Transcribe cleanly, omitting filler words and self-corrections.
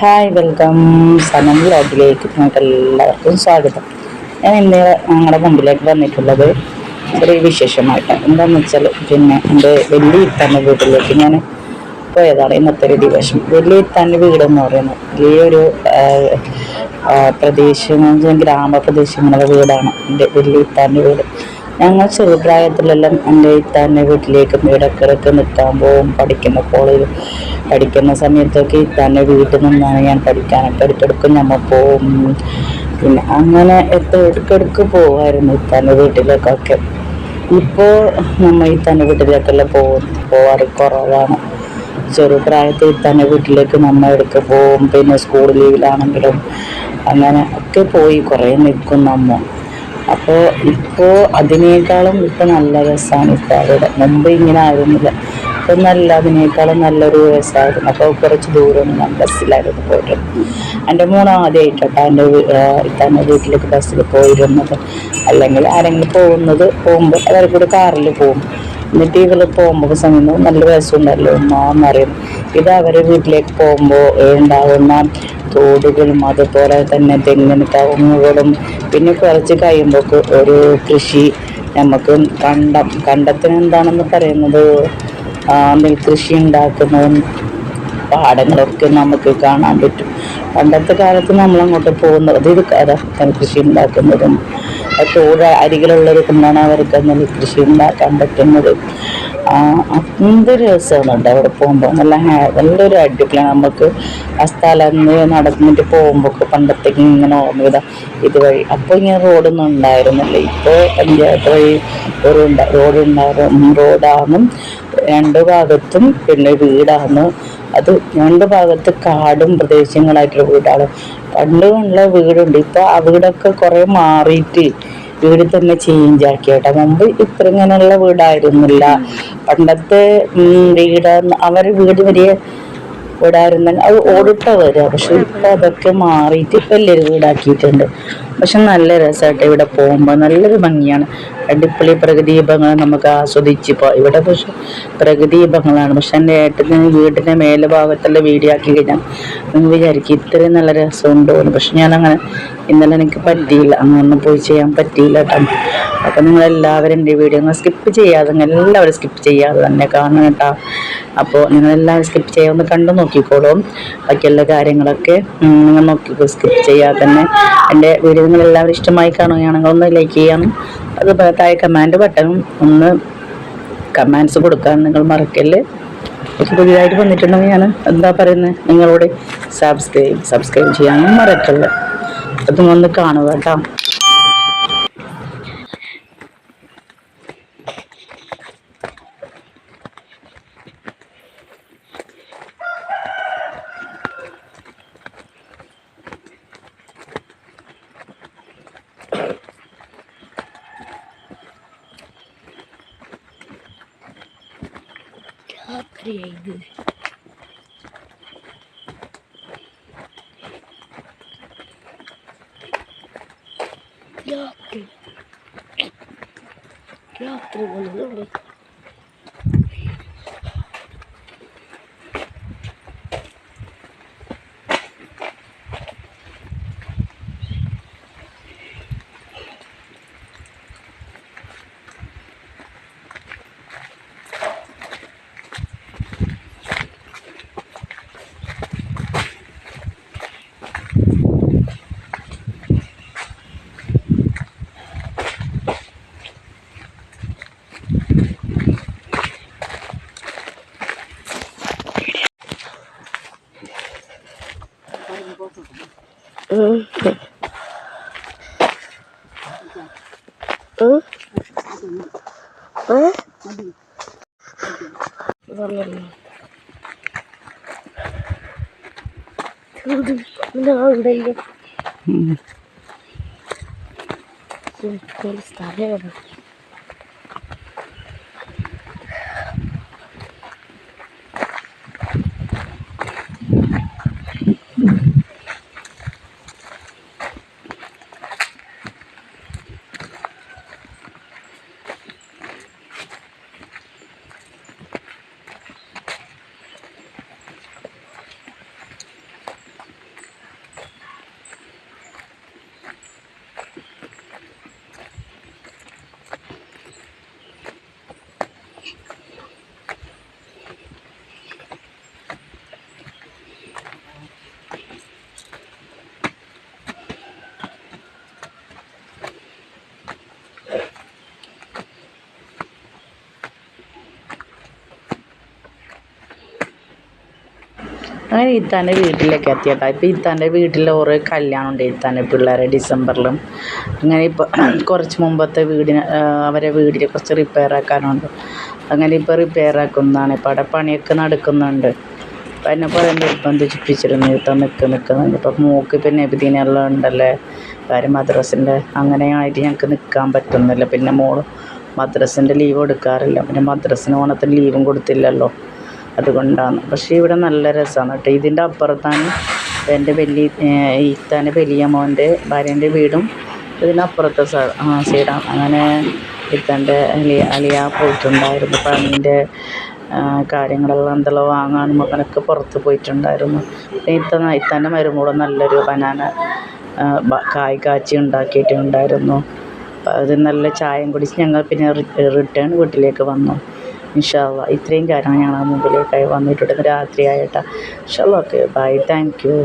Hi welcome സനം വ്ലോഗിലേക്ക് നിങ്ങൾക്ക് എല്ലാവർക്കും സ്വാഗതം. ഞാൻ ഇന്ന് ഞങ്ങളുടെ മുമ്പിലേക്ക് വന്നിട്ടുള്ളത് ചെറിയ വിശേഷമായിട്ട്. എന്താണെന്ന് വെച്ചാൽ എൻ്റെ വലിയ ഇത്താൻ്റെ വീട്ടിലേക്ക് ഞാൻ പോയതാണ് ഇന്നത്തെ ഒരു ദിവസം. വലിയ ഇത്താൻ്റെ വീടെന്ന് പറയുന്നത് വലിയൊരു പ്രദേശം, ഗ്രാമപ്രദേശങ്ങളുടെ വീടാണ് എൻ്റെ വലിയ ഇത്താൻ്റെ വീട്. ഞങ്ങൾ ചെറുപ്രായത്തിലെല്ലാം എൻ്റെ ഇത്താൻ്റെ വീട്ടിലേക്ക് ഇടയ്ക്കിടയ്ക്ക് നിൽക്കാൻ പോകും. പഠിക്കുന്ന സമയത്തൊക്കെ ഇത്താൻ്റെ വീട്ടിൽ നിന്നാണ് ഞാൻ പഠിക്കാനൊക്കെ ഇടയ്ക്കിടയ്ക്ക് നമ്മൾ പോവും. പിന്നെ അങ്ങനെ ഇടയ്ക്കിടയ്ക്ക് പോകുമായിരുന്നു ഇത്താൻ്റെ വീട്ടിലേക്കൊക്കെ. ഇപ്പോൾ നമ്മൾ ഇത്താൻ്റെ വീട്ടിലേക്കെല്ലാം പോവാറ് കുറവാണ്. ചെറുപ്രായത്തിൽ ഇത്താൻ്റെ വീട്ടിലേക്ക് നമ്മൾ ഇടയ്ക്ക് പോവും. പിന്നെ സ്കൂൾ ലീവിലാണെങ്കിലും അങ്ങനെ ഒക്കെ പോയി കുറേ നിൽക്കും നമ്മൾ. അപ്പോൾ ഇപ്പോൾ അതിനേക്കാളും ഇപ്പോൾ നല്ല രസമാണ്. ഇപ്പോൾ അവിടെ മുമ്പ് ഇങ്ങനെ ആയിരുന്നില്ല. ഇപ്പം അതിനേക്കാളും നല്ലൊരു രസമായിരുന്നു. അപ്പോൾ കുറച്ച് ദൂരം ഞാൻ ബസ്സിലായിരുന്നു പോയിട്ടുള്ളത്. എൻ്റെ മോൻ ആദ്യമായിട്ടാണ് ഇത്താൻ്റെ വീട്ടിലേക്ക് ബസ്സിൽ പോയിരുന്നത്. അല്ലെങ്കിൽ ആരെങ്കിലും പോകുമ്പോൾ അവർ കൂടെ കാറിൽ പോകും. എന്നിട്ട് ഇവർ പോകുമ്പോൾ സമയം നല്ല രസമുണ്ടല്ലോ എന്നറിയുന്നു. ഇത് അവരുടെ വീട്ടിലേക്ക് പോകുമ്പോൾ ഉണ്ടാകുന്ന തോടുകളും അതുപോലെ തന്നെ തെങ്ങിന് കവുങ്ങുകളും പിന്നെ കുറച്ച് കഴിയുമ്പോൾ ഒരു കൃഷി നമുക്ക് കണ്ടത്തിന് എന്താണെന്ന് പറയുന്നത് നെൽകൃഷി ഉണ്ടാക്കുന്നതും പാടങ്ങളൊക്കെ നമുക്ക് കാണാൻ പറ്റും. പണ്ടത്തെ കാലത്ത് നമ്മളങ്ങോട്ട് പോകുന്നത് നെൽകൃഷി ഉണ്ടാക്കുന്നതും തോട് അരികിലുള്ളൊരു കൊണ്ടാണ് അവർക്ക് നെൽകൃഷി ഉണ്ടാക്കാൻ പറ്റുന്നത്. എന്തൊരു രസമാണ് അവിടെ പോകുമ്പോൾ. നല്ലൊരു അടിപൊളിയാണ്. നമുക്ക് ആ സ്ഥലം നടന്നിട്ട് പോകുമ്പോൾ പണ്ടത്തേക്ക് ഇങ്ങനെ ഓർമ്മ ചെയ്താൽ ഇതുവഴി. അപ്പോൾ ഇങ്ങനെ റോഡൊന്നും ഉണ്ടായിരുന്നില്ല. ഇപ്പോൾ പഞ്ചായത്ത് വഴി റോഡാണ് രണ്ട് ഭാഗത്തും. പിന്നെ വീടാണ് അത്. രണ്ട് ഭാഗത്ത് കാടും പ്രദേശങ്ങളായിട്ടുള്ള വീടാണ്. പണ്ടുള്ള വീടുണ്ട്. ഇപ്പോൾ ആ വീടൊക്കെ കുറേ മാറിയിട്ട് വീട് തന്നെ ചേഞ്ച് ആക്കിയേട്ടാ. മുമ്പ് ഇത്ര ഇങ്ങനെയുള്ള വീടായിരുന്നില്ല. പണ്ടത്തെ വീട് അവരുടെ വീട് വലിയ വീടായിരുന്ന അത് ഓടിട്ട വരിക. പക്ഷെ ഇപ്പം അതൊക്കെ മാറിയിട്ട് വലിയൊരു വീടാക്കിയിട്ടുണ്ട്. പക്ഷെ നല്ല രസമായിട്ട് ഇവിടെ പോകുമ്പോൾ നല്ലൊരു ഭംഗിയാണ്. അടിപൊളി പ്രകൃതിഭംഗങ്ങൾ നമുക്ക് ആസ്വദിച്ച് പോകാം. ഇവിടെ പക്ഷെ പ്രകൃതിഭംഗങ്ങളാണ്. പക്ഷെ എൻ്റെ ഏട്ടന് വീടിൻ്റെ മേലെ ഭാഗത്തുള്ള വീഡിയോ ആക്കി കഴിഞ്ഞാൽ നിങ്ങൾ വിചാരിക്കും ഇത്രയും നല്ല രസമുണ്ടോ എന്ന്. പക്ഷെ ഞാനങ്ങനെ ഇന്നലെ എനിക്ക് പറ്റിയില്ല, അങ്ങനെ പോയി ചെയ്യാൻ പറ്റിയില്ല കേട്ടോ. അപ്പം നിങ്ങളെല്ലാവരും എൻ്റെ വീഡിയോ സ്കിപ്പ് ചെയ്യാതെ എല്ലാവരും സ്കിപ്പ് ചെയ്യാതെ തന്നെ കാണണം കേട്ടോ. അപ്പോൾ നിങ്ങളെല്ലാവരും സ്കിപ്പ് ചെയ്യാതെ കണ്ടു നോക്കിക്കോളും. ബാക്കിയുള്ള കാര്യങ്ങളൊക്കെ നിങ്ങൾ നോക്കിക്കോ, സ്കിപ്പ് ചെയ്യാതെ തന്നെ. എൻ്റെ വീഡിയോ നിങ്ങളെല്ലാവരും ഇഷ്ടമായി കാണുകയാണെങ്കിൽ ഒന്ന് ലൈക്ക് ചെയ്യാനും അതുപോലെ താഴെ കമൻറ്റ് ബട്ടണും ഒന്ന് കമൻറ്റ്സ് കൊടുക്കാൻ നിങ്ങൾ മറക്കല്ലേ. പുതിയതായിട്ട് വന്നിട്ടുണ്ടെങ്കിൽ ഞാൻ എന്താ പറയുന്നത്, നിങ്ങളോട് സബ്സ്ക്രൈബ് ചെയ്യാനും മറക്കല്ല. അത് ഒന്ന് കാണുക കേട്ടോ. രാത്രി സ്ഥലം അങ്ങനെ ഇത്താൻ്റെ വീട്ടിലേക്ക് എത്തിയട്ടാ. ഇപ്പോൾ ഇത്താൻ്റെ വീട്ടിൽ ഓരോ കല്യാണം ഉണ്ട് ഇത്താൻ്റെ പിള്ളേരെ ഡിസംബറിലും. അങ്ങനെ ഇപ്പോൾ കുറച്ച് മുമ്പത്തെ വീടിന് അവരെ വീടിൽ കുറച്ച് റിപ്പയർ ആക്കാനുണ്ട്. അങ്ങനെ ഇപ്പോൾ റിപ്പയർ ആക്കുന്നതാണ്. ഇപ്പോൾ അവിടെ പണിയൊക്കെ നടക്കുന്നുണ്ട്. അപ്പം എന്നെ കുറേ നിർബന്ധിപ്പിച്ചിരുന്നു ഇത്ത നിൽക്കുന്നുണ്ട്. ഇപ്പം മോക്ക് പിന്നെ നബിദിനെല്ലാം ഉണ്ടല്ലേ കാര്യം മദ്രസിൻ്റെ, അങ്ങനെയായിട്ട് ഞങ്ങൾക്ക് നിൽക്കാൻ പറ്റുന്നില്ല. പിന്നെ മോൾ മദ്രസിൻ്റെ ലീവ് എടുക്കാറില്ല. പിന്നെ മദ്രസിന് ഓണത്തിന് ലീവും കൊടുത്തില്ലല്ലോ, അതുകൊണ്ടാണ്. പക്ഷേ ഇവിടെ നല്ല രസമാണ് കേട്ടോ. ഇതിൻ്റെ അപ്പുറത്താണ് എൻ്റെ ഇത്താൻ്റെ വലിയ മോൻ്റെ ഭാര്യൻ്റെ വീടും ഇതിനപ്പുറത്തെ സൈഡാണ്. അങ്ങനെ ഇത്താൻ്റെ അലിയ പോയിട്ടുണ്ടായിരുന്നു പണീൻ്റെ കാര്യങ്ങളെല്ലാം എന്തെല്ലോ വാങ്ങാനും അങ്ങനെയൊക്കെ പുറത്ത് പോയിട്ടുണ്ടായിരുന്നു. ഇത്താൻ്റെ മരുമോള് നല്ലൊരു ബനാന കായ് കാച്ചി ഉണ്ടാക്കിയിട്ടുണ്ടായിരുന്നു. അത് നല്ല ചായയും കുടിച്ച് ഞങ്ങൾ പിന്നെ റിട്ടേൺ വീട്ടിലേക്ക് വന്നു. ഇൻഷാ അല്ലാഹ് ഇത്രയും കാര്യമാണ് ഞങ്ങൾ മുമ്പിലേക്കായി വന്നിട്ടുണ്ട്. രാത്രിയായിട്ടാണ്. ഇൻഷാ അല്ലാഹ്. Okay, bye, thank U.